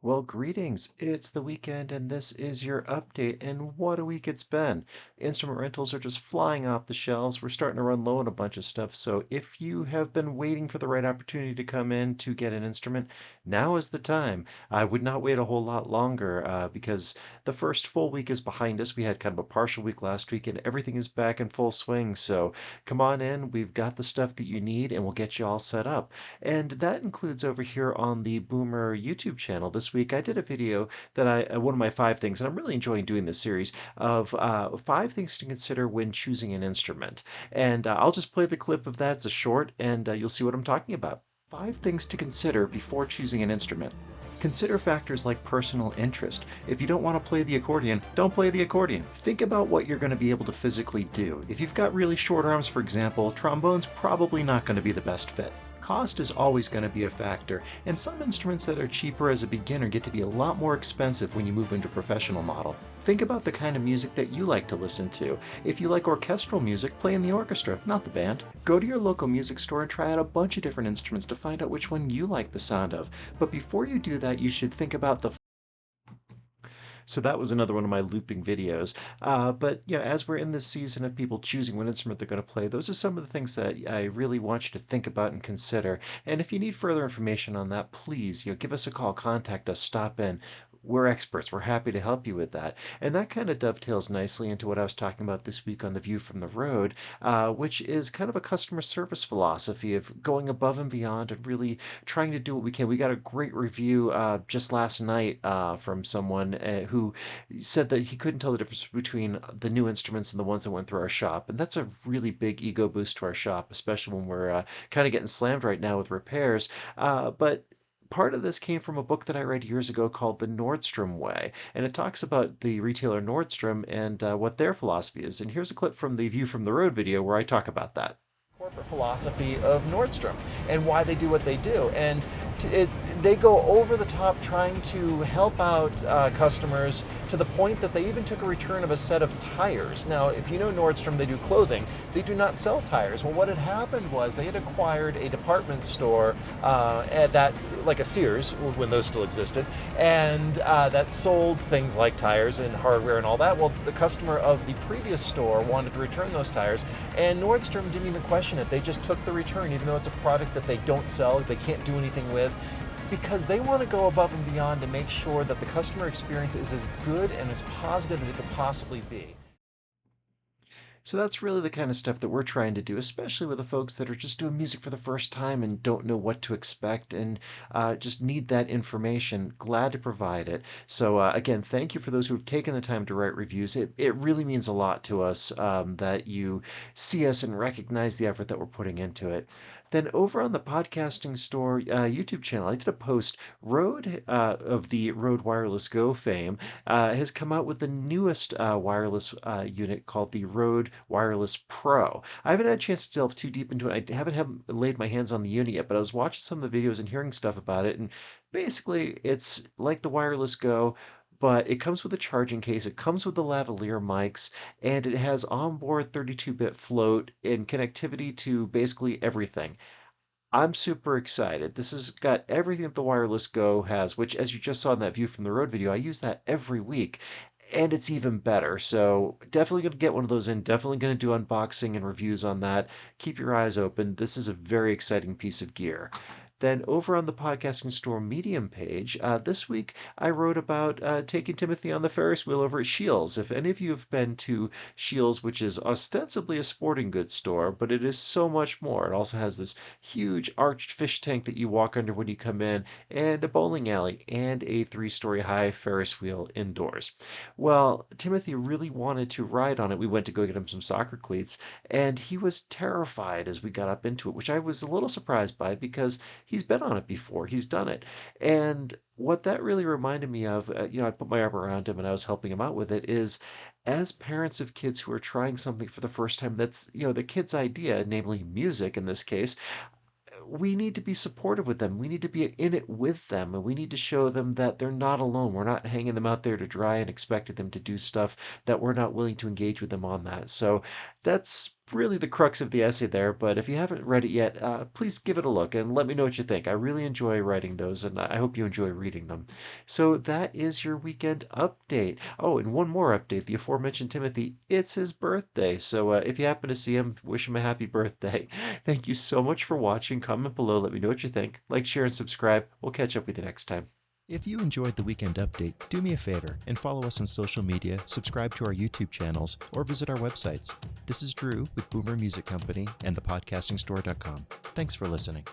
Well, greetings. It's the weekend, and this is your update. And what a week it's been. Instrument rentals are just flying off the shelves. We're starting to run low on a bunch of stuff. So, if you have been waiting for the right opportunity to come in to get an instrument, now is the time. I would not wait a whole lot longer because the first full week is behind us. We had kind of a partial week last week, and everything is back in full swing. So, come on in. We've got the stuff that you need, and we'll get you all set up. And that includes over here on the Boomer YouTube channel. This week I did a video that one of my five things, and I'm really enjoying doing this series of five things to consider when choosing an instrument. And I'll just play the clip of that. It's a short, and you'll see what I'm talking about. Five things to consider before choosing an instrument. Consider factors like personal interest. If you don't want to play the accordion, don't play the accordion. Think about what you're going to be able to physically do. If you've got really short arms, for example, trombone's probably not going to be the best fit. Cost is always going to be a factor, and some instruments that are cheaper as a beginner get to be a lot more expensive when you move into professional model. Think about the kind of music that you like to listen to. If you like orchestral music, play in the orchestra, not the band. Go to your local music store and try out a bunch of different instruments to find out which one you like the sound of. But before you do that, you should think about the so that was another one of my looping videos. But you know, as we're in this season of people choosing what instrument they're going to play, those are some of the things that I really want you to think about and consider. And if you need further information on that, please, give us a call, contact us, stop in. We're experts. We're happy to help you with that. And that kind of dovetails nicely into what I was talking about this week on The View from the Road, which is kind of a customer service philosophy of going above and beyond and really trying to do what we can. We got a great review just last night from someone who said that he couldn't tell the difference between the new instruments and the ones that went through our shop. And that's a really big ego boost to our shop, especially when we're kind of getting slammed right now with repairs. But part of this came from a book that I read years ago called The Nordstrom Way, and it talks about the retailer Nordstrom and what their philosophy is. And here's a clip from the View from the Road video where I talk about that. Corporate philosophy of Nordstrom and why they do what they do. And they go over the top trying to help out customers to the point that they even took a return of a set of tires. Now, if you know Nordstrom, they do clothing. They do not sell tires. Well, what had happened was they had acquired a department store at that, like a Sears, when those still existed, and that sold things like tires and hardware and all that. Well, the customer of the previous store wanted to return those tires, and Nordstrom didn't even question it. They just took the return, even though it's a product that they don't sell, they can't do anything with, because they want to go above and beyond to make sure that the customer experience is as good and as positive as it could possibly be. So that's really the kind of stuff that we're trying to do, especially with the folks that are just doing music for the first time and don't know what to expect and just need that information. Glad to provide it. So again, thank you for those who have taken the time to write reviews. It really means a lot to us that you see us and recognize the effort that we're putting into it. Then over on the Podcasting Store YouTube channel, I did a post. Rode of the Rode Wireless Go fame has come out with the newest wireless unit called the Rode Wireless Pro. I haven't had a chance to delve too deep into it. I haven't laid my hands on the unit yet, but I was watching some of the videos and hearing stuff about it, and basically it's like the Wireless Go, but it comes with a charging case, it comes with the lavalier mics, and it has onboard 32-bit float and connectivity to basically everything. I'm super excited. This has got everything that the Wireless Go has, which, as you just saw in that View from the Road video, I use that every week, and it's even better. So definitely going to get one of those in. Definitely going to do unboxing and reviews on that. Keep your eyes open. This is a very exciting piece of gear. Then over on the Podcasting Store Medium page, this week I wrote about taking Timothy on the Ferris wheel over at Shields. If any of you have been to Shields, which is ostensibly a sporting goods store, but it is so much more. It also has this huge arched fish tank that you walk under when you come in, and a bowling alley, and a three-story high Ferris wheel indoors. Well, Timothy really wanted to ride on it. We went to go get him some soccer cleats, and he was terrified as we got up into it, which I was a little surprised by because he's been on it before. He's done it. And what that really reminded me of, I put my arm around him and I was helping him out with it, is as parents of kids who are trying something for the first time that's, the kid's idea, namely music in this case, we need to be supportive with them. We need to be in it with them, and we need to show them that they're not alone. We're not hanging them out there to dry and expecting them to do stuff that we're not willing to engage with them on that. So that's really the crux of the essay there, but if you haven't read it yet, please give it a look and let me know what you think. I really enjoy writing those, and I hope you enjoy reading them. So that is your weekend update. Oh, and one more update. The aforementioned Timothy, it's his birthday. So if you happen to see him, wish him a happy birthday. Thank you so much for watching. Comment below. Let me know what you think. Like, share, and subscribe. We'll catch up with you next time. If you enjoyed the Weekend Update, do me a favor and follow us on social media, subscribe to our YouTube channels, or visit our websites. This is Drew with Boomer Music Company and thepodcastingstore.com. Thanks for listening.